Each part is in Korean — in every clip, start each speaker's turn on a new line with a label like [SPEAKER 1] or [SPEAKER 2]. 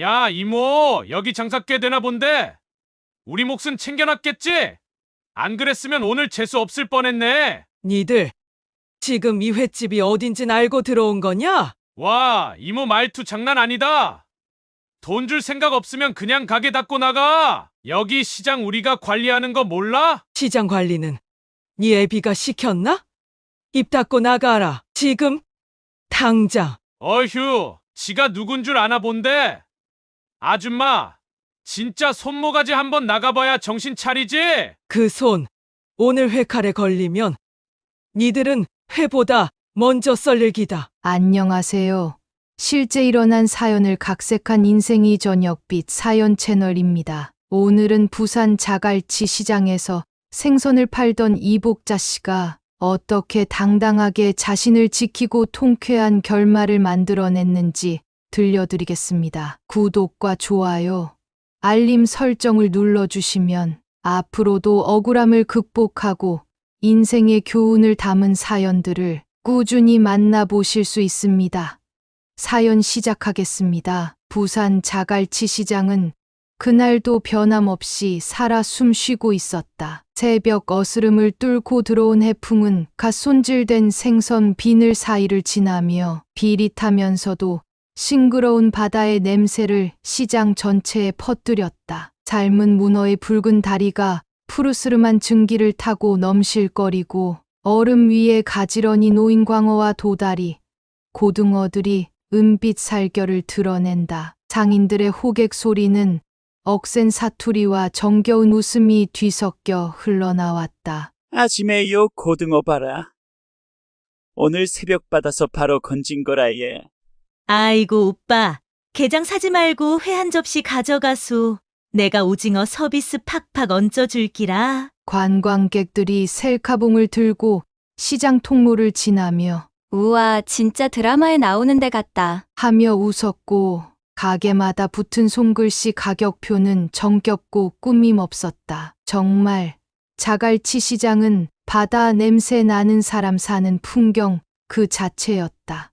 [SPEAKER 1] 야, 이모, 여기 장사 꽤 되나 본데? 우리 몫은 챙겨놨겠지? 안 그랬으면 오늘 재수 없을 뻔했네.
[SPEAKER 2] 니들 지금 이 횟집이 어딘진 알고 들어온 거냐?
[SPEAKER 1] 와, 이모 말투 장난 아니다. 돈 줄 생각 없으면 그냥 가게 닫고 나가. 여기 시장 우리가 관리하는 거 몰라?
[SPEAKER 2] 시장 관리는 니 애비가 시켰나? 입 닫고 나가라. 지금 당장.
[SPEAKER 1] 어휴, 지가 누군 줄 아나 본데? 아줌마, 진짜 손모가지 한번 나가봐야 정신 차리지?
[SPEAKER 2] 그 손 오늘 회칼에 걸리면 니들은 회보다 먼저 썰릴 기다.
[SPEAKER 3] 안녕하세요. 실제 일어난 사연을 각색한 인생이 저녁빛 사연 채널입니다. 오늘은 부산 자갈치 시장에서 생선을 팔던 이복자 씨가 어떻게 당당하게 자신을 지키고 통쾌한 결말을 만들어냈는지 들려드리겠습니다. 구독과 좋아요, 알림 설정을 눌러주시면 앞으로도 억울함을 극복하고 인생의 교훈을 담은 사연들을 꾸준히 만나보실 수 있습니다. 사연 시작하겠습니다. 부산 자갈치 시장은 그날도 변함없이 살아 숨쉬고 있었다. 새벽 어스름을 뚫고 들어온 해풍은 갓 손질된 생선 비늘 사이를 지나며 비릿하면서도 싱그러운 바다의 냄새를 시장 전체에 퍼뜨렸다. 삶은 문어의 붉은 다리가 푸르스름한 증기를 타고 넘실거리고 얼음 위에 가지런히 놓인 광어와 도다리, 고등어들이 은빛 살결을 드러낸다. 장인들의 호객 소리는 억센 사투리와 정겨운 웃음이 뒤섞여 흘러나왔다.
[SPEAKER 4] 아침에 요 고등어 봐라. 오늘 새벽 받아서 바로 건진 거라 얘.
[SPEAKER 5] 아이고, 오빠. 게장 사지 말고 회 한 접시 가져가소. 내가 오징어 서비스 팍팍 얹어줄기라.
[SPEAKER 3] 관광객들이 셀카봉을 들고 시장 통로를 지나며
[SPEAKER 6] 우와, 진짜 드라마에 나오는 데 같다.
[SPEAKER 3] 하며 웃었고 가게마다 붙은 손글씨 가격표는 정겹고 꾸밈 없었다. 정말 자갈치 시장은 바다 냄새 나는 사람 사는 풍경 그 자체였다.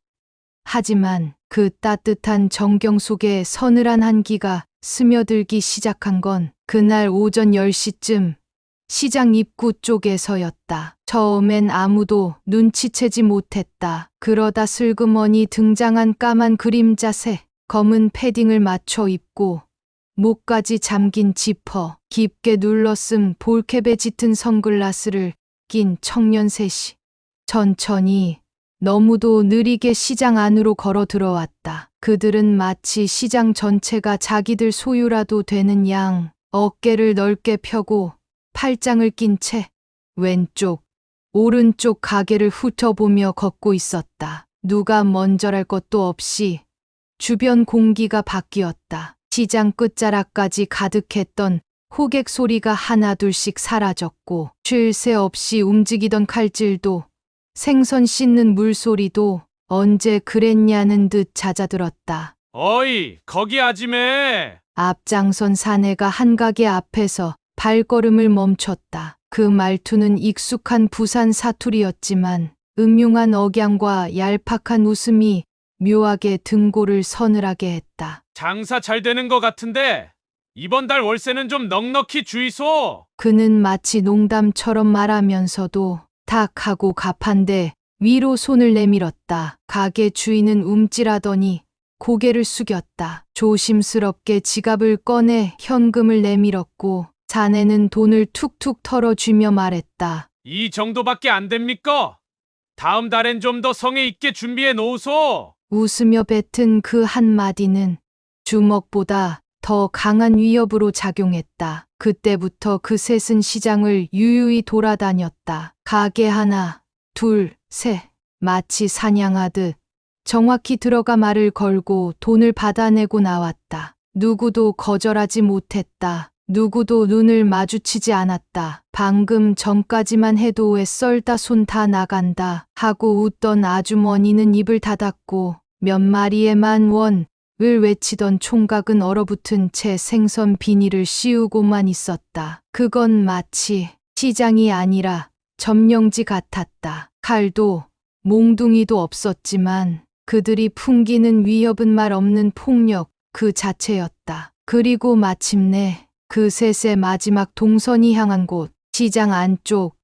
[SPEAKER 3] 하지만 그 따뜻한 정경 속에 서늘한 한기가 스며들기 시작한 건 그날 오전 10시쯤 시장 입구 쪽에서였다. 처음엔 아무도 눈치채지 못했다. 그러다 슬그머니 등장한 까만 그림자새, 검은 패딩을 맞춰 입고 목까지 잠긴 지퍼, 깊게 눌러쓴 볼캡에 짙은 선글라스를 낀 청년 셋이 천천히 너무도 느리게 시장 안으로 걸어 들어왔다. 그들은 마치 시장 전체가 자기들 소유라도 되는 양 어깨를 넓게 펴고 팔짱을 낀 채 왼쪽, 오른쪽 가게를 훑어보며 걷고 있었다. 누가 먼저랄 것도 없이 주변 공기가 바뀌었다. 시장 끝자락까지 가득했던 호객 소리가 하나둘씩 사라졌고 쉴 새 없이 움직이던 칼질도 생선 씻는 물소리도 언제 그랬냐는 듯 잦아들었다.
[SPEAKER 1] 어이, 거기 아지매.
[SPEAKER 3] 앞장선 사내가 한 가게 앞에서 발걸음을 멈췄다. 그 말투는 익숙한 부산 사투리였지만 음흉한 억양과 얄팍한 웃음이 묘하게 등골을 서늘하게 했다.
[SPEAKER 1] 장사 잘 되는 거 같은데 이번 달 월세는 좀 넉넉히 주이소.
[SPEAKER 3] 그는 마치 농담처럼 말하면서도 탁 하고 가판대 위로 손을 내밀었다. 가게 주인은 움찔하더니 고개를 숙였다. 조심스럽게 지갑을 꺼내 현금을 내밀었고 자네는 돈을 툭툭 털어주며 말했다.
[SPEAKER 1] 이 정도밖에 안 됩니까? 다음 달엔 좀 더 성의 있게 준비해 놓으소.
[SPEAKER 3] 웃으며 뱉은 그 한마디는 주먹보다 더 강한 위협으로 작용했다. 그때부터 그 셋은 시장을 유유히 돌아다녔다. 가게 하나, 둘, 셋, 마치 사냥하듯 정확히 들어가 말을 걸고 돈을 받아내고 나왔다. 누구도 거절하지 못했다. 누구도 눈을 마주치지 않았다. 방금 전까지만 해도 왜 썰다 손 다 나간다 하고 웃던 아주머니는 입을 닫았고 몇 마리에만 원을 외치던 총각은 얼어붙은 채 생선 비닐을 씌우고만 있었다. 그건 마치 시장이 아니라 점령지 같았다. 칼도 몽둥이도 없었지만 그들이 풍기는 위협은 말 없는 폭력, 그 자체였다. 그리고 마침내 그 셋의 마지막 동선이 향한 곳, 시장 안쪽,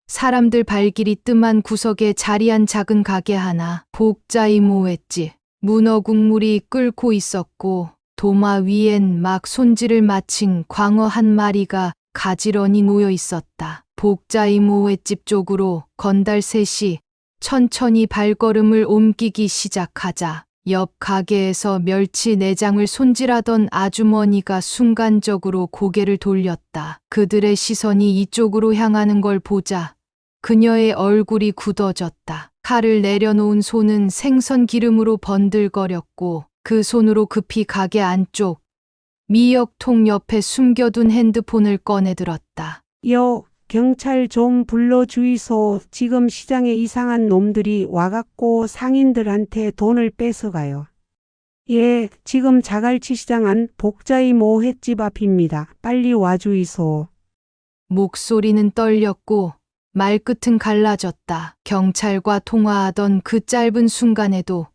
[SPEAKER 3] 사람들 발길이 뜸한 구석에 자리한 작은 가게 하나, 복자이모횟집. 문어 국물이 끓고 있었고 도마 위엔 막 손질을 마친 광어 한 마리가 가지런히 놓여 있었다. 복자이모횟집 쪽으로 건달 셋이 천천히 발걸음을 옮기기 시작하자 옆 가게에서 멸치 내장을 손질하던 아주머니가 순간적으로 고개를 돌렸다. 그들의 시선이 이쪽으로 향하는 걸 보자 그녀의 얼굴이 굳어졌다. 칼을 내려놓은 손은 생선 기름으로 번들거렸고 그 손으로 급히 가게 안쪽 미역통 옆에 숨겨둔 핸드폰을 꺼내들었다.
[SPEAKER 7] 경찰 좀 불러주이소. 지금 시장에 이상한 놈들이 와갖고 상인들한테 돈을 뺏어가요. 예, 지금 자갈치 시장 안 복자이모 횟집 앞입니다. 빨리 와주이소.
[SPEAKER 3] 목소리는 떨렸고 말끝은 갈라졌다. 경찰과 통화하던 그 짧은 순간에도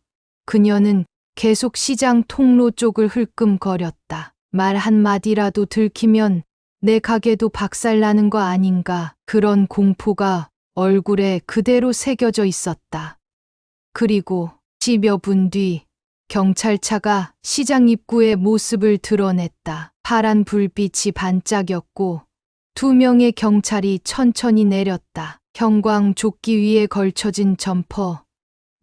[SPEAKER 3] 그녀는 계속 시장 통로 쪽을 흘끔거렸다. 말 한마디라도 들키면 내 가게도 박살나는 거 아닌가. 그런 공포가 얼굴에 그대로 새겨져 있었다. 그리고 10여 분 뒤 경찰차가 시장 입구의 모습을 드러냈다. 파란 불빛이 반짝였고 2명의 경찰이 천천히 내렸다. 형광 조끼 위에 걸쳐진 점퍼,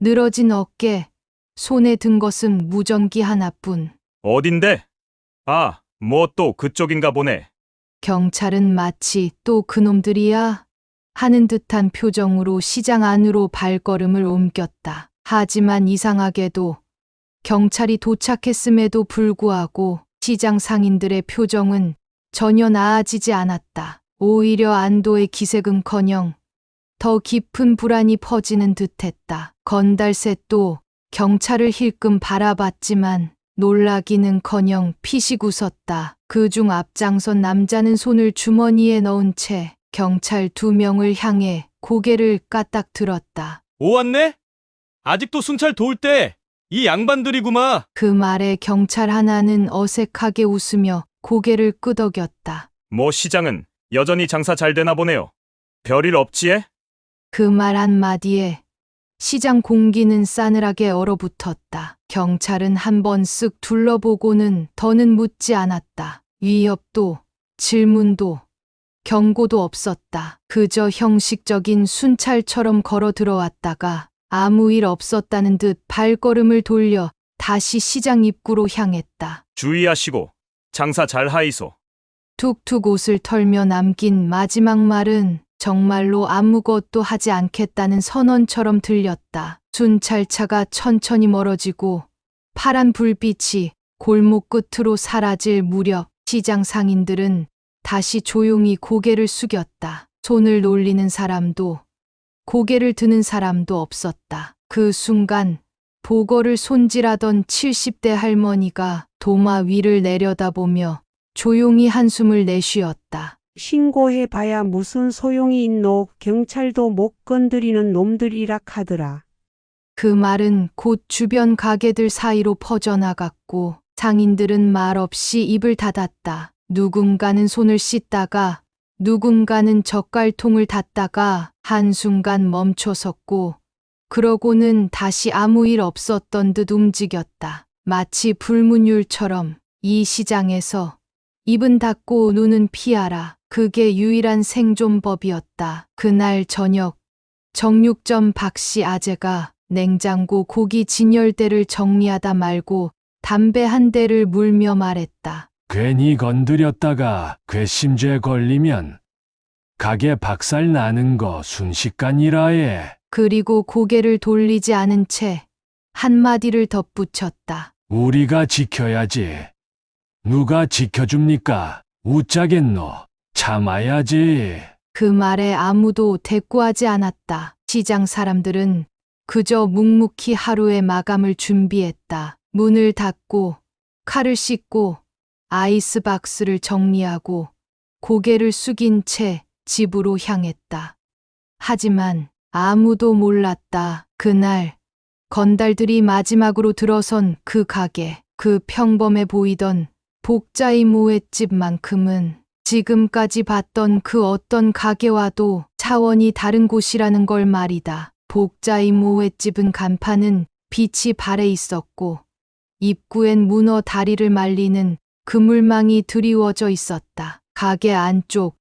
[SPEAKER 3] 늘어진 어깨, 손에 든 것은 무전기 하나뿐.
[SPEAKER 8] 어딘데? 아, 뭐 또 그쪽인가 보네.
[SPEAKER 3] 경찰은 마치 또 그놈들이야 하는 듯한 표정으로 시장 안으로 발걸음을 옮겼다. 하지만 이상하게도 경찰이 도착했음에도 불구하고 시장 상인들의 표정은 전혀 나아지지 않았다. 오히려 안도의 기색은커녕 더 깊은 불안이 퍼지는 듯했다. 건달셋도 경찰을 힐끔 바라봤지만 놀라기는커녕 피식 웃었다. 그중 앞장선 남자는 손을 주머니에 넣은 채 경찰 2명을 향해 고개를 까딱 들었다.
[SPEAKER 1] 오왔네? 아직도 순찰 도울 때 이 양반들이구마.
[SPEAKER 3] 그 말에 경찰 하나는 어색하게 웃으며 고개를 끄덕였다.
[SPEAKER 8] 뭐 시장은 여전히 장사 잘 되나 보네요. 별일 없지에?
[SPEAKER 3] 그 말 한마디에 시장 공기는 싸늘하게 얼어붙었다. 경찰은 한번 쓱 둘러보고는 더는 묻지 않았다. 위협도, 질문도, 경고도 없었다. 그저 형식적인 순찰처럼 걸어 들어왔다가 아무 일 없었다는 듯 발걸음을 돌려 다시 시장 입구로 향했다.
[SPEAKER 8] 주의하시고 장사 잘 하이소.
[SPEAKER 3] 툭툭 옷을 털며 남긴 마지막 말은 정말로 아무것도 하지 않겠다는 선언처럼 들렸다. 순찰차가 천천히 멀어지고 파란 불빛이 골목 끝으로 사라질 무렵 시장 상인들은 다시 조용히 고개를 숙였다. 손을 놀리는 사람도 고개를 드는 사람도 없었다. 그 순간 보거를 손질하던 70대 할머니가 도마 위를 내려다보며 조용히 한숨을 내쉬었다.
[SPEAKER 7] 신고해봐야 무슨 소용이 있노. 경찰도 못 건드리는 놈들이라 카더라.
[SPEAKER 3] 그 말은 곧 주변 가게들 사이로 퍼져나갔고 상인들은 말없이 입을 닫았다. 누군가는 손을 씻다가 누군가는 젓갈통을 닫다가 한순간 멈춰섰고 그러고는 다시 아무 일 없었던 듯 움직였다. 마치 불문율처럼 이 시장에서 입은 닫고 눈은 피하라. 그게 유일한 생존법이었다. 그날 저녁 정육점 박씨 아재가 냉장고 고기 진열대를 정리하다 말고 담배 한 대를 물며 말했다.
[SPEAKER 9] 괜히 건드렸다가 괘씸죄 걸리면 가게 박살 나는 거 순식간이라에.
[SPEAKER 3] 그리고 고개를 돌리지 않은 채 한마디를 덧붙였다.
[SPEAKER 9] 우리가 지켜야지. 누가 지켜줍니까? 웃자겠노. 참아야지.
[SPEAKER 3] 그 말에 아무도 대꾸하지 않았다. 시장 사람들은 그저 묵묵히 하루의 마감을 준비했다. 문을 닫고 칼을 씻고 아이스박스를 정리하고 고개를 숙인 채 집으로 향했다. 하지만 아무도 몰랐다. 그날 건달들이 마지막으로 들어선 그 가게. 그 평범해 보이던 복자 이모의 집만큼은 지금까지 봤던 그 어떤 가게와도 차원이 다른 곳이라는 걸 말이다. 복자 이모의 집은 간판은 빛이 발해 있었고 입구엔 문어 다리를 말리는 그물망이 드리워져 있었다. 가게 안쪽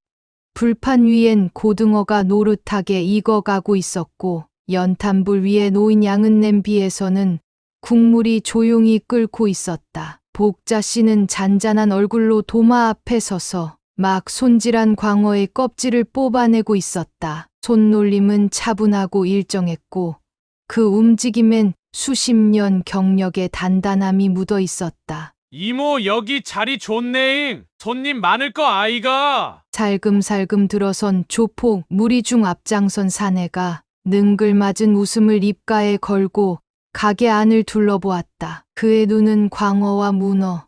[SPEAKER 3] 불판 위엔 고등어가 노릇하게 익어가고 있었고 연탄불 위에 놓인 양은 냄비에서는 국물이 조용히 끓고 있었다. 복자 씨는 잔잔한 얼굴로 도마 앞에 서서 막 손질한 광어의 껍질을 뽑아내고 있었다. 손놀림은 차분하고 일정했고 그 움직임엔 수십 년 경력의 단단함이 묻어 있었다.
[SPEAKER 1] 이모 여기 자리 좋네잉. 손님 많을 거 아이가.
[SPEAKER 3] 살금살금 들어선 조폭 무리 중 앞장선 사내가 능글맞은 웃음을 입가에 걸고 가게 안을 둘러보았다. 그의 눈은 광어와 문어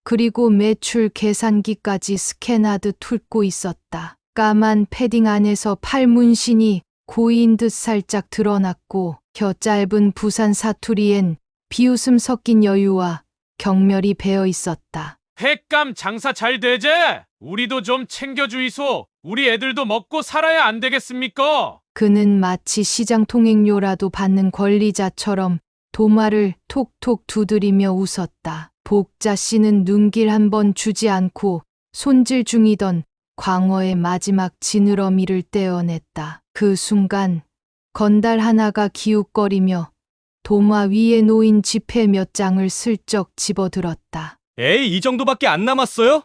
[SPEAKER 3] 그리고 매출 계산기까지 스캔하듯 훑고 있었다. 까만 패딩 안에서 팔 문신이 고이인 듯 살짝 드러났고 혀 짧은 부산 사투리엔 비웃음 섞인 여유와 경멸이 배어 있었다.
[SPEAKER 1] 횟감 장사 잘 되제? 우리도 좀 챙겨주이소. 우리 애들도 먹고 살아야 안 되겠습니까?
[SPEAKER 3] 그는 마치 시장 통행료라도 받는 권리자처럼 도마를 톡톡 두드리며 웃었다. 복자 씨는 눈길 한 번 주지 않고 손질 중이던 광어의 마지막 지느러미를 떼어냈다. 그 순간 건달 하나가 기웃거리며 도마 위에 놓인 지폐 몇 장을 슬쩍 집어들었다.
[SPEAKER 8] 에이, 이 정도밖에 안 남았어요?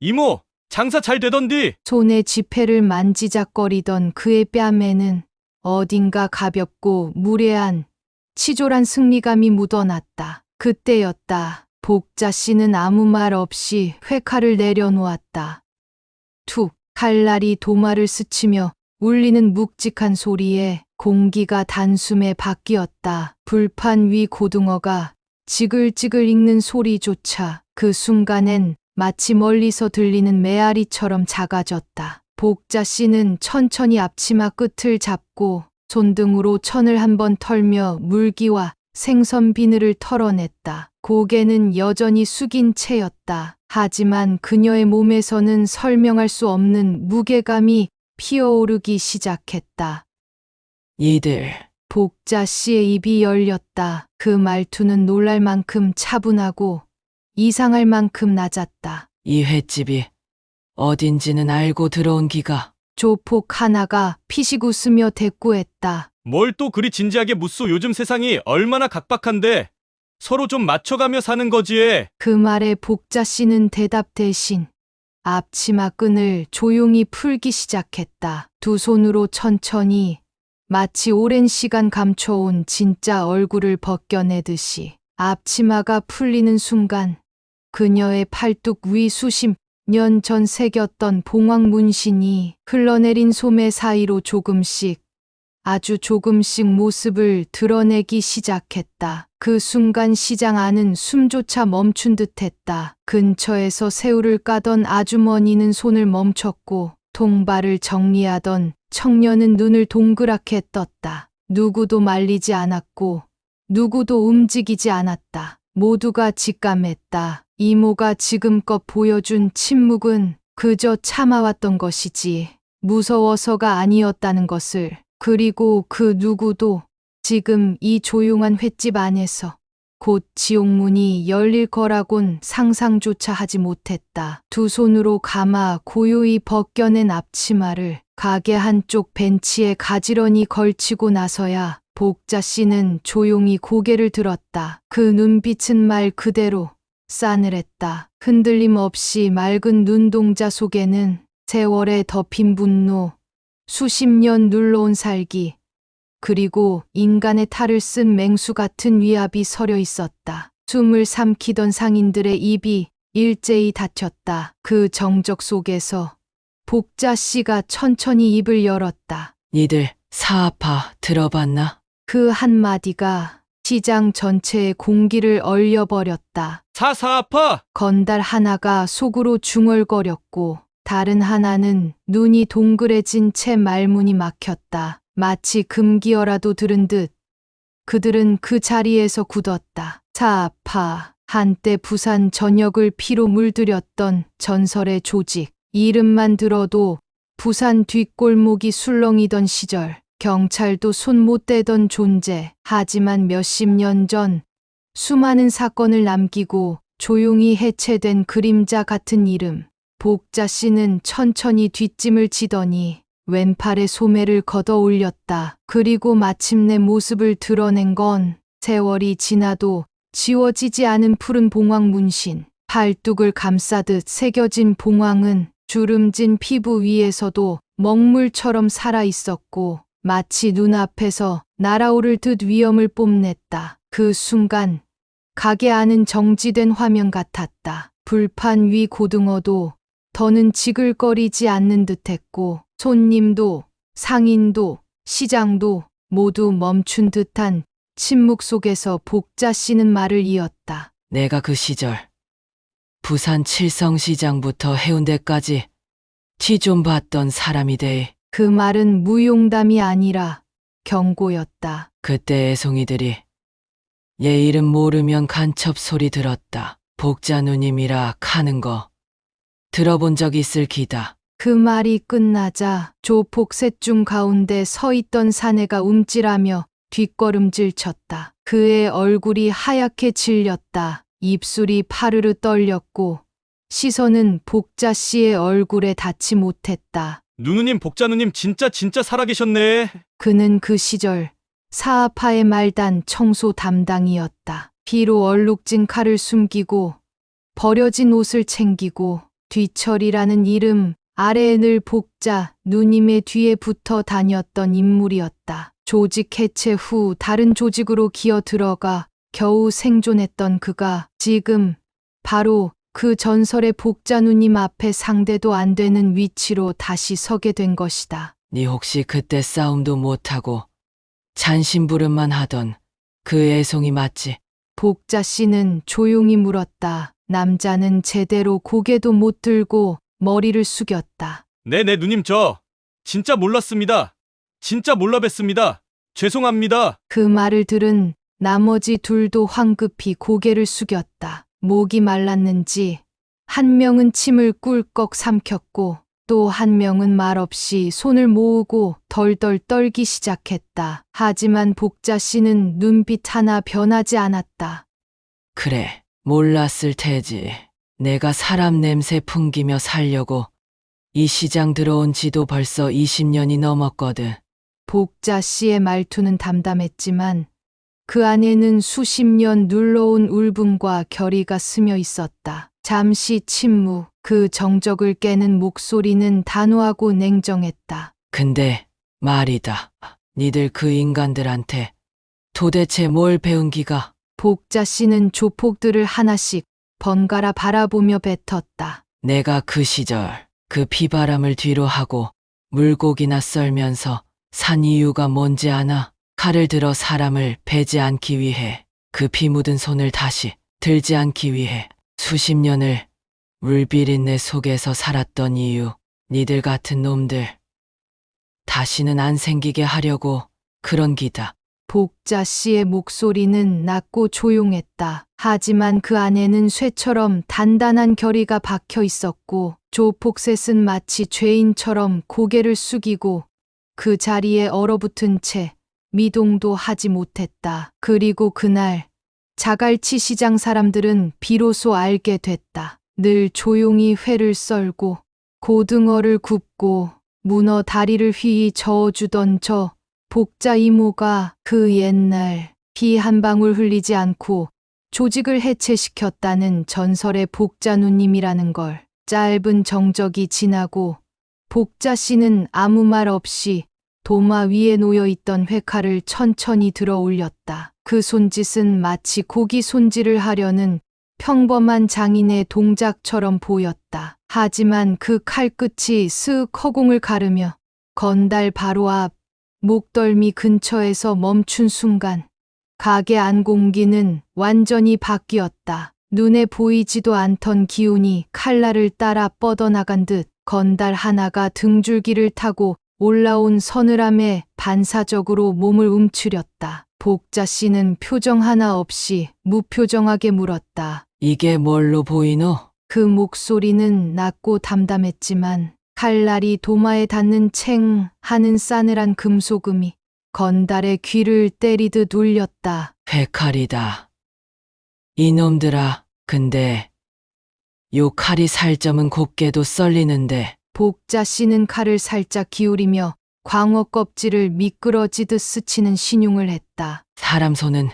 [SPEAKER 8] 이모, 장사 잘 되던디.
[SPEAKER 3] 손에 지폐를 만지작거리던 그의 뺨에는 어딘가 가볍고 무례한 치졸한 승리감이 묻어났다. 그때였다. 복자 씨는 아무 말 없이 회칼을 내려놓았다. 툭! 칼날이 도마를 스치며 울리는 묵직한 소리에 공기가 단숨에 바뀌었다. 불판 위 고등어가 지글지글 익는 소리조차 그 순간엔 마치 멀리서 들리는 메아리처럼 작아졌다. 복자 씨는 천천히 앞치마 끝을 잡고 손등으로 천을 한번 털며 물기와 생선 비늘을 털어냈다. 고개는 여전히 숙인 채였다. 하지만 그녀의 몸에서는 설명할 수 없는 무게감이 피어오르기 시작했다.
[SPEAKER 2] 이들
[SPEAKER 3] 복자 씨의 입이 열렸다. 그 말투는 놀랄 만큼 차분하고 이상할 만큼 낮았다.
[SPEAKER 2] 이 횟집이 어딘지는 알고 들어온 기가.
[SPEAKER 3] 조폭 하나가 피식 웃으며 대꾸했다.
[SPEAKER 8] 뭘 또 그리 진지하게 묻소. 요즘 세상이 얼마나 각박한데 서로 좀 맞춰가며 사는 거지.
[SPEAKER 3] 그 말에 복자 씨는 대답 대신 앞치마 끈을 조용히 풀기 시작했다. 두 손으로 천천히 마치 오랜 시간 감춰온 진짜 얼굴을 벗겨내듯이 앞치마가 풀리는 순간 그녀의 팔뚝 위 수십 년 전 새겼던 봉황 문신이 흘러내린 소매 사이로 조금씩 아주 조금씩 모습을 드러내기 시작했다. 그 순간 시장 안은 숨조차 멈춘 듯했다. 근처에서 새우를 까던 아주머니는 손을 멈췄고 통발을 정리하던 청년은 눈을 동그랗게 떴다. 누구도 말리지 않았고 누구도 움직이지 않았다. 모두가 직감했다. 이모가 지금껏 보여준 침묵은 그저 참아왔던 것이지 무서워서가 아니었다는 것을. 그리고 그 누구도 지금 이 조용한 횟집 안에서 곧 지옥문이 열릴 거라곤 상상조차 하지 못했다. 두 손으로 감아 고요히 벗겨낸 앞치마를 가게 한쪽 벤치에 가지런히 걸치고 나서야 복자 씨는 조용히 고개를 들었다. 그 눈빛은 말 그대로 싸늘했다. 흔들림 없이 맑은 눈동자 속에는 세월에 덮인 분노, 수십 년 눌러온 살기, 그리고 인간의 탈을 쓴 맹수 같은 위압이 서려 있었다. 숨을 삼키던 상인들의 입이 일제히 닫혔다. 그 정적 속에서 복자 씨가 천천히 입을 열었다.
[SPEAKER 2] 니들 사아파 들어봤나?
[SPEAKER 3] 그 한마디가 시장 전체의 공기를 얼려버렸다.
[SPEAKER 8] 사사아파.
[SPEAKER 3] 건달 하나가 속으로 중얼거렸고 다른 하나는 눈이 동그래진 채 말문이 막혔다. 마치 금기어라도 들은 듯 그들은 그 자리에서 굳었다. 사아파 한때 부산 전역을 피로 물들였던 전설의 조직. 이름만 들어도 부산 뒷골목이 술렁이던 시절, 경찰도 손 못 대던 존재. 하지만 몇십 년 전 수많은 사건을 남기고 조용히 해체된 그림자 같은 이름. 복자 씨는 천천히 뒷짐을 지더니 왼팔에 소매를 걷어 올렸다. 그리고 마침내 모습을 드러낸 건 세월이 지나도 지워지지 않은 푸른 봉황 문신. 팔뚝을 감싸듯 새겨진 봉황은 주름진 피부 위에서도 먹물처럼 살아 있었고 마치 눈앞에서 날아오를 듯 위엄을 뽐냈다. 그 순간 가게 안은 정지된 화면 같았다. 불판 위 고등어도 더는 지글거리지 않는 듯했고 손님도 상인도 시장도 모두 멈춘 듯한 침묵 속에서 복자 씨는 말을 이었다.
[SPEAKER 2] 내가 그 시절 부산 칠성시장부터 해운대까지 티 좀 봤던 사람이대.
[SPEAKER 3] 그 말은 무용담이 아니라 경고였다.
[SPEAKER 2] 그때 애송이들이 얘 이름 모르면 간첩 소리 들었다. 복자 누님이라 카는 거 들어본 적 있을 기다.
[SPEAKER 3] 그 말이 끝나자 조폭 셋 중 가운데 서 있던 사내가 움찔하며 뒷걸음질 쳤다. 그의 얼굴이 하얗게 질렸다. 입술이 파르르 떨렸고 시선은 복자 씨의 얼굴에 닿지 못했다.
[SPEAKER 8] 누누님, 복자 누님 진짜 살아계셨네.
[SPEAKER 3] 그는 그 시절 사하파의 말단 청소 담당이었다. 피로 얼룩진 칼을 숨기고 버려진 옷을 챙기고 뒤철이라는 이름 아래에 늘 복자 누님의 뒤에 붙어 다녔던 인물이었다. 조직 해체 후 다른 조직으로 기어 들어가 겨우 생존했던 그가 지금 바로 그 전설의 복자 누님 앞에 상대도 안 되는 위치로 다시 서게 된 것이다.
[SPEAKER 2] 네 혹시 그때 싸움도 못하고 잔심부름만 하던 그 애송이 맞지?
[SPEAKER 3] 복자 씨는 조용히 물었다. 남자는 제대로 고개도 못 들고 머리를 숙였다.
[SPEAKER 8] 네네 누님, 저 진짜 몰랐습니다. 진짜 몰라 뵀습니다. 죄송합니다.
[SPEAKER 3] 그 말을 들은 나머지 둘도 황급히 고개를 숙였다. 목이 말랐는지 한 명은 침을 꿀꺽 삼켰고 또 한 명은 말없이 손을 모으고 덜덜 떨기 시작했다. 하지만 복자 씨는 눈빛 하나 변하지 않았다.
[SPEAKER 2] 그래, 몰랐을 테지. 내가 사람 냄새 풍기며 살려고 이 시장 들어온 지도 벌써 20년이 넘었거든.
[SPEAKER 3] 복자 씨의 말투는 담담했지만 그 안에는 수십 년 눌러온 울분과 결의가 스며 있었다. 잠시 침묵, 그 정적을 깨는 목소리는 단호하고 냉정했다.
[SPEAKER 2] 근데 말이다. 니들 그 인간들한테 도대체 뭘 배운 기가?
[SPEAKER 3] 복자 씨는 조폭들을 하나씩 번갈아 바라보며 뱉었다.
[SPEAKER 2] 내가 그 시절 그 비바람을 뒤로 하고 물고기나 썰면서 산 이유가 뭔지 아나? 칼을 들어 사람을 베지 않기 위해, 그 피 묻은 손을 다시 들지 않기 위해 수십 년을 물비린내 속에서 살았던 이유. 니들 같은 놈들 다시는 안 생기게 하려고 그런 기다.
[SPEAKER 3] 복자 씨의 목소리는 낮고 조용했다. 하지만 그 안에는 쇠처럼 단단한 결의가 박혀 있었고 조폭셋은 마치 죄인처럼 고개를 숙이고 그 자리에 얼어붙은 채 미동도 하지 못했다. 그리고 그날 자갈치 시장 사람들은 비로소 알게 됐다. 늘 조용히 회를 썰고 고등어를 굽고 문어 다리를 휘이 저어주던 저 복자 이모가 그 옛날 피 한 방울 흘리지 않고 조직을 해체시켰다는 전설의 복자 누님이라는 걸. 짧은 정적이 지나고 복자 씨는 아무 말 없이 도마 위에 놓여있던 회칼을 천천히 들어 올렸다. 그 손짓은 마치 고기 손질을 하려는 평범한 장인의 동작처럼 보였다. 하지만 그 칼끝이 슥 허공을 가르며 건달 바로 앞 목덜미 근처에서 멈춘 순간 가게 안 공기는 완전히 바뀌었다. 눈에 보이지도 않던 기운이 칼날을 따라 뻗어나간 듯 건달 하나가 등줄기를 타고 올라온 서늘함에 반사적으로 몸을 움츠렸다. 복자 씨는 표정 하나 없이 무표정하게 물었다.
[SPEAKER 2] 이게 뭘로 보이노?
[SPEAKER 3] 그 목소리는 낮고 담담했지만 칼날이 도마에 닿는 챙 하는 싸늘한 금소금이 건달의 귀를 때리듯 울렸다.
[SPEAKER 2] 회칼이다. 이놈들아, 근데 요 칼이 살점은 곱게도 썰리는데
[SPEAKER 3] 복자 씨는 칼을 살짝 기울이며 광어 껍질을 미끄러지듯 스치는 신용을 했다.
[SPEAKER 2] 사람 손은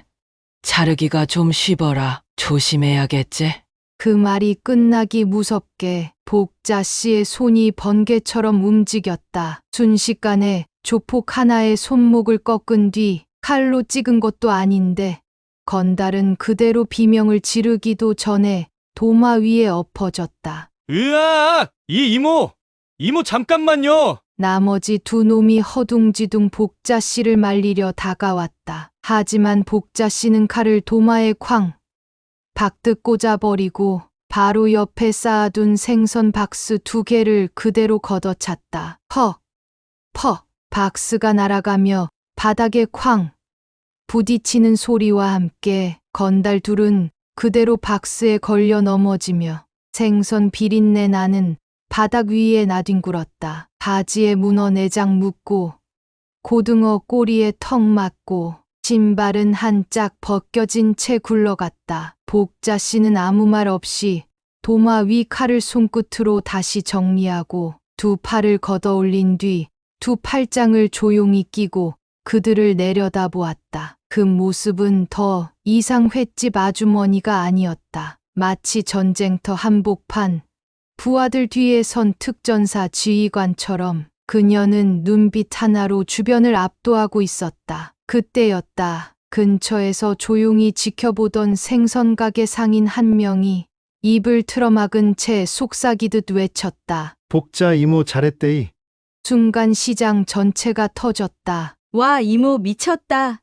[SPEAKER 2] 자르기가 좀 쉬워라. 조심해야겠지?
[SPEAKER 3] 그 말이 끝나기 무섭게 복자 씨의 손이 번개처럼 움직였다. 순식간에 조폭 하나의 손목을 꺾은 뒤 칼로 찍은 것도 아닌데 건달은 그대로 비명을 지르기도 전에 도마 위에 엎어졌다.
[SPEAKER 8] 으악! 이모 잠깐만요.
[SPEAKER 3] 나머지 두 놈이 허둥지둥 복자 씨를 말리려 다가왔다. 하지만 복자 씨는 칼을 도마에 쾅 박듯 꽂아버리고 바로 옆에 쌓아둔 생선 박스 2개를 그대로 걷어찼다. 퍽! 박스가 날아가며 바닥에 쾅 부딪히는 소리와 함께 건달 둘은 그대로 박스에 걸려 넘어지며 생선 비린내 나는 바닥 위에 나뒹굴었다. 바지에 문어 내장 묻고 고등어 꼬리에 턱 맞고 신발은 한 짝 벗겨진 채 굴러갔다. 복자 씨는 아무 말 없이 도마 위 칼을 손끝으로 다시 정리하고 두 팔을 걷어 올린 뒤 두 팔짱을 조용히 끼고 그들을 내려다보았다. 그 모습은 더 이상 횟집 아주머니가 아니었다. 마치 전쟁터 한복판 부하들 뒤에 선 특전사 지휘관처럼 그녀는 눈빛 하나로 주변을 압도하고 있었다. 그때였다. 근처에서 조용히 지켜보던 생선가게 상인 한 명이 입을 틀어막은 채 속삭이듯 외쳤다.
[SPEAKER 10] 복자 이모 잘했대이.
[SPEAKER 3] 순간 시장 전체가 터졌다.
[SPEAKER 6] 와, 이모 미쳤다.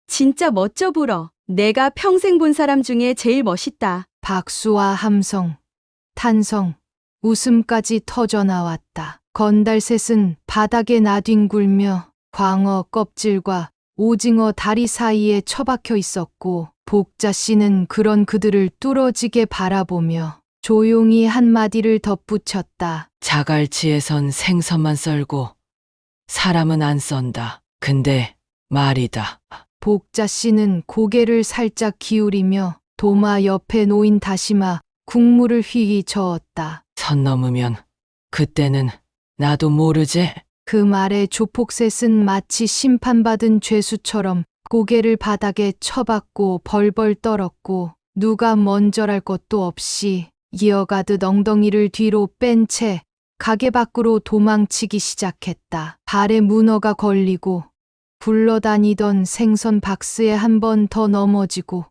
[SPEAKER 6] 진짜 멋져 보러. 내가 평생 본 사람 중에 제일 멋있다.
[SPEAKER 3] 박수와 함성, 탄성, 웃음까지 터져나왔다. 건달 셋은 바닥에 나뒹굴며 광어 껍질과 오징어 다리 사이에 처박혀 있었고 복자 씨는 그런 그들을 뚫어지게 바라보며 조용히 한마디를 덧붙였다.
[SPEAKER 2] 자갈치에선 생선만 썰고 사람은 안 썬다. 근데 말이다.
[SPEAKER 3] 복자 씨는 고개를 살짝 기울이며 도마 옆에 놓인 다시마 국물을 휘휘 저었다.
[SPEAKER 2] 선 넘으면 그때는 나도 모르지?
[SPEAKER 3] 그 말에 조폭셋은 마치 심판받은 죄수처럼 고개를 바닥에 쳐박고 벌벌 떨었고 누가 먼저랄 것도 없이 이어가듯 엉덩이를 뒤로 뺀 채 가게 밖으로 도망치기 시작했다. 발에 문어가 걸리고 굴러다니던 생선 박스에 한 번 더 넘어지고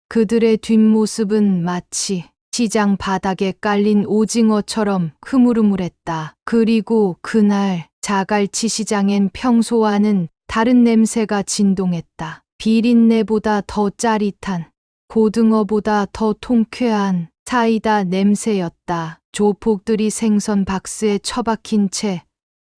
[SPEAKER 3] 그들의 뒷모습은 마치 시장 바닥에 깔린 오징어처럼 흐물흐물했다. 그리고 그날 자갈치 시장엔 평소와는 다른 냄새가 진동했다. 비린내보다 더 짜릿한, 고등어보다 더 통쾌한 사이다 냄새였다. 조폭들이 생선 박스에 처박힌 채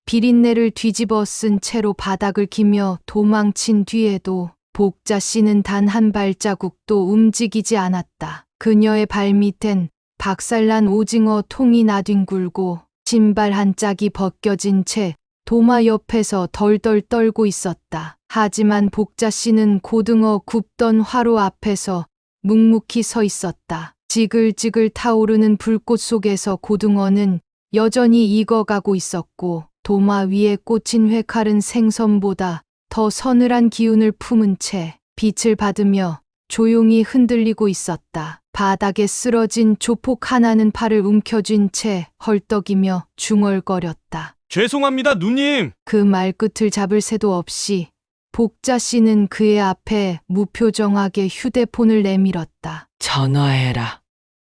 [SPEAKER 3] 비린내를 뒤집어 쓴 채로 바닥을 기며 도망친 뒤에도 복자 씨는 단 한 발자국도 움직이지 않았다. 그녀의 발밑엔 박살난 오징어 통이 나뒹굴고 신발 한 짝이 벗겨진 채 도마 옆에서 덜덜 떨고 있었다. 하지만 복자 씨는 고등어 굽던 화로 앞에서 묵묵히 서 있었다. 지글지글 타오르는 불꽃 속에서 고등어는 여전히 익어가고 있었고 도마 위에 꽂힌 회칼은 생선보다 더 서늘한 기운을 품은 채 빛을 받으며 조용히 흔들리고 있었다. 바닥에 쓰러진 조폭 하나는 팔을 움켜쥔 채 헐떡이며 중얼거렸다.
[SPEAKER 8] 죄송합니다, 누님.
[SPEAKER 3] 그 말끝을 잡을 새도 없이 복자 씨는 그의 앞에 무표정하게 휴대폰을 내밀었다.
[SPEAKER 2] 전화해라.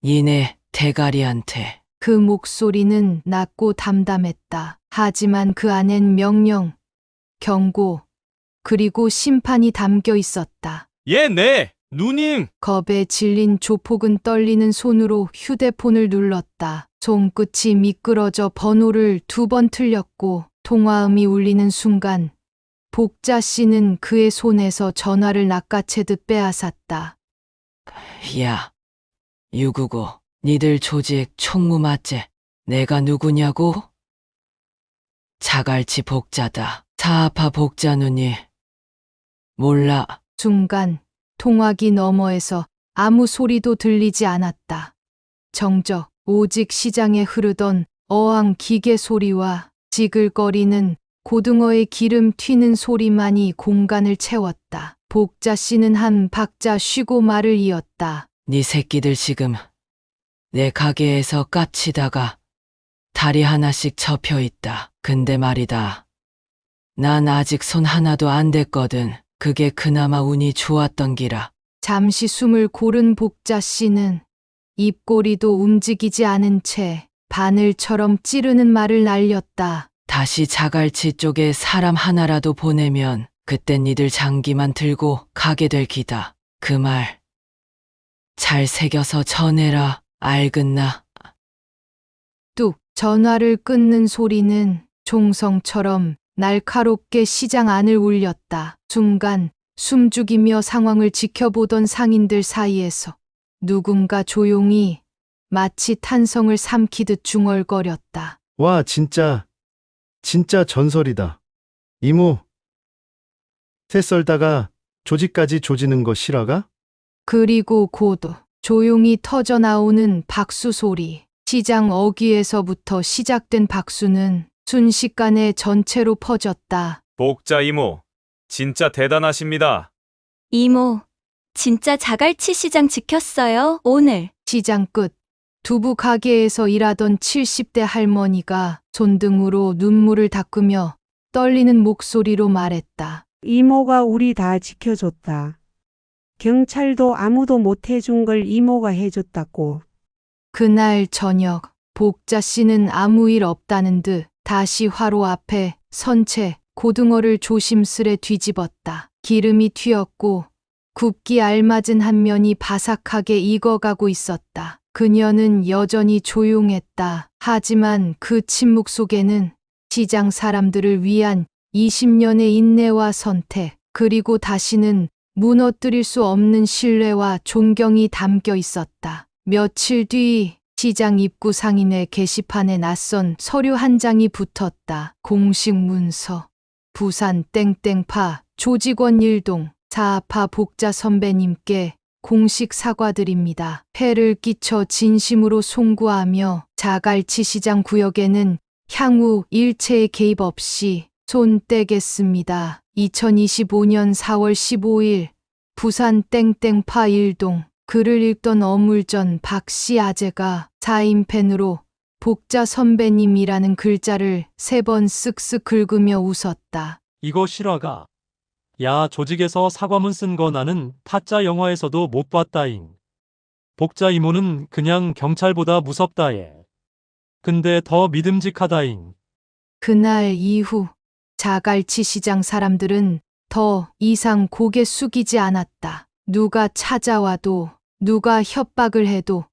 [SPEAKER 2] 니네 대가리한테.
[SPEAKER 3] 그 목소리는 낮고 담담했다. 하지만 그 안엔 명령, 경고, 그리고 심판이 담겨 있었다.
[SPEAKER 8] 네, 누님.
[SPEAKER 3] 겁에 질린 조폭은 떨리는 손으로 휴대폰을 눌렀다. 손끝이 미끄러져 번호를 2번 틀렸고 통화음이 울리는 순간 복자 씨는 그의 손에서 전화를 낚아채듯 빼앗았다.
[SPEAKER 2] 야, 유구고, 니들 조직 총무 맞지? 내가 누구냐고? 자갈치 복자다. 사아파 복자 누니. 몰라.
[SPEAKER 3] 순간 통화기 너머에서 아무 소리도 들리지 않았다. 정적, 오직 시장에 흐르던 어항 기계 소리와 지글거리는 고등어의 기름 튀는 소리만이 공간을 채웠다. 복자 씨는 한 박자 쉬고 말을 이었다.
[SPEAKER 2] 니 새끼들 지금 내 가게에서 깝치다가 다리 하나씩 접혀 있다. 근데 말이다. 난 아직 손 하나도 안 댔거든. 그게 그나마 운이 좋았던 기라.
[SPEAKER 3] 잠시 숨을 고른 복자 씨는 입꼬리도 움직이지 않은 채 바늘처럼 찌르는 말을 날렸다.
[SPEAKER 2] 다시 자갈치 쪽에 사람 하나라도 보내면 그땐 니들 장기만 들고 가게 될 기다. 그 말 잘 새겨서 전해라. 알겠나?
[SPEAKER 3] 뚝 전화를 끊는 소리는 총성처럼 날카롭게 시장 안을 울렸다. 순간 숨죽이며 상황을 지켜보던 상인들 사이에서 누군가 조용히 마치 탄성을 삼키듯 중얼거렸다.
[SPEAKER 10] 와, 진짜 전설이다. 이모, 새 썰다가 조직까지 조지는 거 실화가?
[SPEAKER 3] 그리고 곧 조용히 터져 나오는 박수 소리. 시장 어귀에서부터 시작된 박수는 순식간에 전체로 퍼졌다.
[SPEAKER 8] 복자 이모, 진짜 대단하십니다.
[SPEAKER 6] 이모, 진짜 자갈치 시장 지켰어요, 오늘.
[SPEAKER 3] 시장 끝 두부 가게에서 일하던 70대 할머니가 손등으로 눈물을 닦으며 떨리는 목소리로 말했다.
[SPEAKER 7] 이모가 우리 다 지켜줬다. 경찰도 아무도 못 해준 걸 이모가 해줬다고.
[SPEAKER 3] 그날 저녁 복자 씨는 아무 일 없다는 듯 다시 화로 앞에 선 채 고등어를 조심스레 뒤집었다. 기름이 튀었고 굽기 알맞은 한 면이 바삭하게 익어가고 있었다. 그녀는 여전히 조용했다. 하지만 그 침묵 속에는 시장 사람들을 위한 20년의 인내와 선택, 그리고 다시는 무너뜨릴 수 없는 신뢰와 존경이 담겨 있었다. 며칠 뒤 시장 입구 상인의 게시판에 낯선 서류 한 장이 붙었다. 공식 문서. 부산 땡땡파 조직원 일동 사아파 복자 선배님께 공식 사과드립니다. 폐를 끼쳐 진심으로 송구하며 자갈치 시장 구역에는 향후 일체의 개입 없이 손 떼겠습니다. 2025년 4월 15일 부산 땡땡파 일동. 글을 읽던 어물전 박씨 아재가 사인펜으로 복자 선배님이라는 글자를 3번 쓱쓱 긁으며 웃었다.
[SPEAKER 11] 이거 실화가? 야, 조직에서 사과문 쓴 거 나는 타짜 영화에서도 못 봤다잉. 복자 이모는 그냥 경찰보다 무섭다 얘. 근데 더 믿음직하다잉.
[SPEAKER 3] 그날 이후 자갈치 시장 사람들은 더 이상 고개 숙이지 않았다. 누가 찾아와도 누가 협박을 해도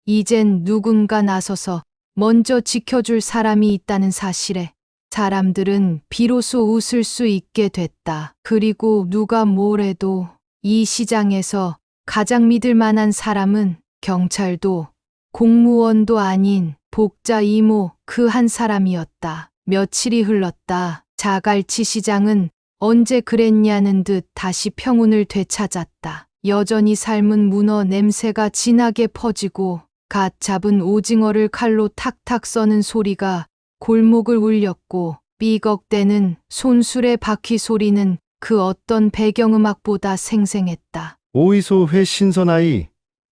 [SPEAKER 3] 이젠 누군가 나서서 먼저 지켜줄 사람이 있다는 사실에 사람들은 비로소 웃을 수 있게 됐다. 그리고 누가 뭘 해도 이 시장에서 가장 믿을 만한 사람은 경찰도 공무원도 아닌 복자 이모 그 한 사람이었다. 며칠이 흘렀다. 자갈치 시장은 언제 그랬냐는 듯 다시 평온을 되찾았다. 여전히 삶은 문어 냄새가 진하게 퍼지고 갓 잡은 오징어를 칼로 탁탁 써는 소리가 골목을 울렸고 삐걱대는 손수레 바퀴 소리는 그 어떤 배경음악보다 생생했다.
[SPEAKER 10] 오이소 회 신선아이.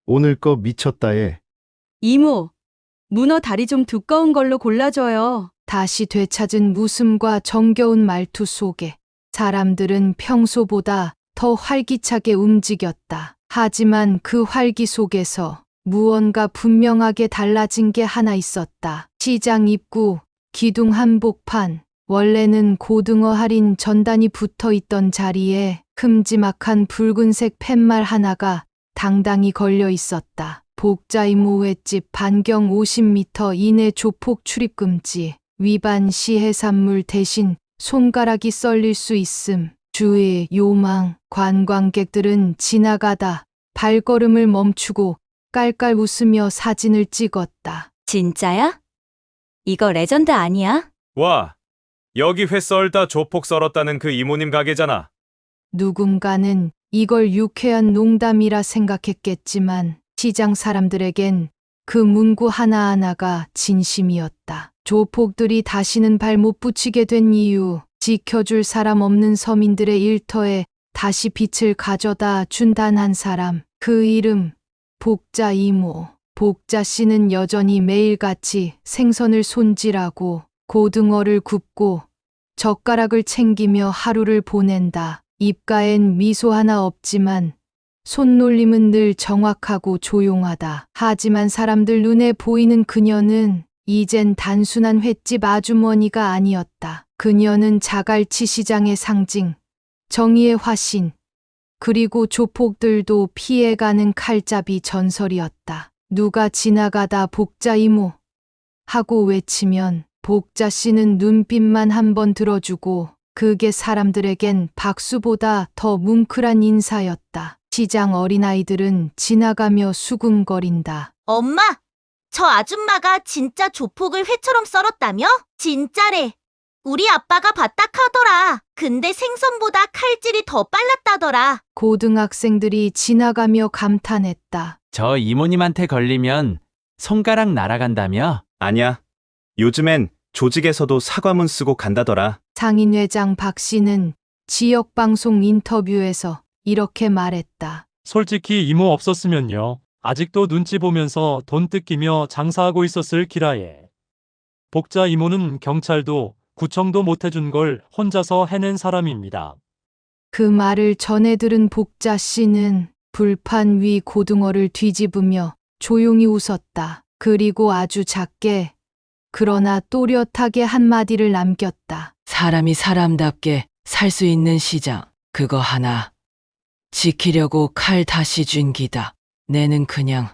[SPEAKER 10] 오늘 거 미쳤다 예.
[SPEAKER 6] 이모, 문어 다리 좀 두꺼운 걸로 골라줘요.
[SPEAKER 3] 다시 되찾은 웃음과 정겨운 말투 속에 사람들은 평소보다 더 활기차게 움직였다. 하지만 그 활기 속에서 무언가 분명하게 달라진 게 하나 있었다. 시장 입구 기둥 한복판. 원래는 고등어 할인 전단이 붙어 있던 자리에 큼지막한 붉은색 팻말 하나가 당당히 걸려 있었다. 복자 이모 횟집 반경 50m 이내 조폭 출입 금지. 위반 시 해산물 대신 손가락이 썰릴 수 있음. 주의 요망. 관광객들은 지나가다 발걸음을 멈추고 깔깔 웃으며 사진을 찍었다.
[SPEAKER 5] 진짜야? 이거 레전드 아니야?
[SPEAKER 8] 와, 여기 회 썰다 조폭 썰었다는 그 이모님 가게잖아.
[SPEAKER 3] 누군가는 이걸 유쾌한 농담이라 생각했겠지만 시장 사람들에겐 그 문구 하나하나가 진심이었다. 조폭들이 다시는 발 못 붙이게 된 이유, 지켜줄 사람 없는 서민들의 일터에 다시 빛을 가져다 준 단 한 사람, 그 이름 복자 이모. 복자 씨는 여전히 매일같이 생선을 손질하고 고등어를 굽고 젓가락을 챙기며 하루를 보낸다. 입가엔 미소 하나 없지만 손놀림은 늘 정확하고 조용하다. 하지만 사람들 눈에 보이는 그녀는 이젠 단순한 횟집 아주머니가 아니었다. 그녀는 자갈치 시장의 상징, 정의의 화신, 그리고 조폭들도 피해가는 칼잡이 전설이었다. 누가 지나가다 복자 이모 하고 외치면 복자 씨는 눈빛만 한번 들어주고 그게 사람들에겐 박수보다 더 뭉클한 인사였다. 시장 어린아이들은 지나가며 수군거린다.
[SPEAKER 5] 엄마! 저 아줌마가 진짜 조폭을 회처럼 썰었다며? 진짜래. 우리 아빠가 봤다 카더라. 근데 생선보다 칼질이 더 빨랐다더라.
[SPEAKER 3] 고등학생들이 지나가며 감탄했다.
[SPEAKER 12] 저 이모님한테 걸리면 손가락 날아간다며?
[SPEAKER 8] 아니야. 요즘엔 조직에서도 사과문 쓰고 간다더라.
[SPEAKER 3] 상인회장 박 씨는 지역방송 인터뷰에서 이렇게 말했다.
[SPEAKER 11] 솔직히 이모 없었으면요. 아직도 눈치 보면서 돈 뜯기며 장사하고 있었을 기라예. 복자 이모는 경찰도 구청도 못 해준 걸 혼자서 해낸 사람입니다.
[SPEAKER 3] 그 말을 전해 들은 복자 씨는 불판 위 고등어를 뒤집으며 조용히 웃었다. 그리고 아주 작게 그러나 또렷하게 한마디를 남겼다.
[SPEAKER 2] 사람이 사람답게 살 수 있는 시장, 그거 하나 지키려고 칼 다시 쥔 기다. 내는 그냥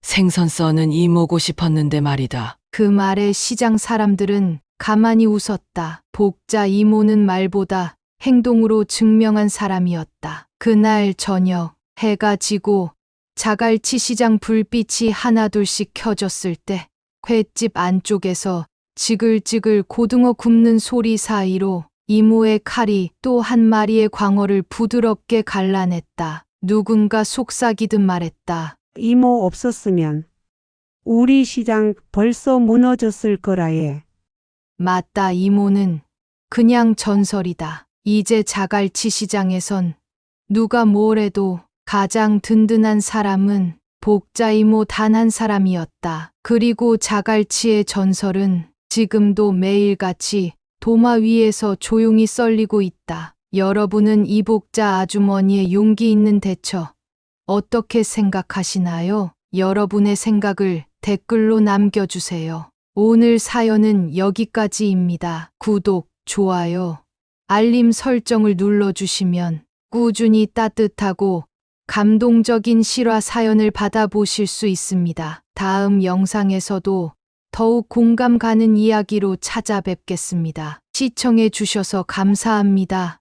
[SPEAKER 2] 생선 써는 이모고 싶었는데 말이다.
[SPEAKER 3] 그 말에 시장 사람들은 가만히 웃었다. 복자 이모는 말보다 행동으로 증명한 사람이었다. 그날 저녁 해가 지고 자갈치 시장 불빛이 하나둘씩 켜졌을 때 횟집 안쪽에서 지글지글 고등어 굽는 소리 사이로 이모의 칼이 또 한 마리의 광어를 부드럽게 갈라냈다. 누군가 속삭이듯 말했다.
[SPEAKER 7] 이모 없었으면 우리 시장 벌써 무너졌을 거라예.
[SPEAKER 3] 맞다. 이모는 그냥 전설이다. 이제 자갈치 시장에선 누가 뭐래도 가장 든든한 사람은 복자 이모 단 한 사람이었다. 그리고 자갈치의 전설은 지금도 매일같이 도마 위에서 조용히 썰리고 있다. 여러분은 이 복자 아주머니의 용기 있는 대처 어떻게 생각하시나요? 여러분의 생각을 댓글로 남겨주세요. 오늘 사연은 여기까지입니다. 구독, 좋아요, 알림 설정을 눌러주시면 꾸준히 따뜻하고 감동적인 실화 사연을 받아보실 수 있습니다. 다음 영상에서도 더욱 공감 가는 이야기로 찾아뵙겠습니다. 시청해 주셔서 감사합니다.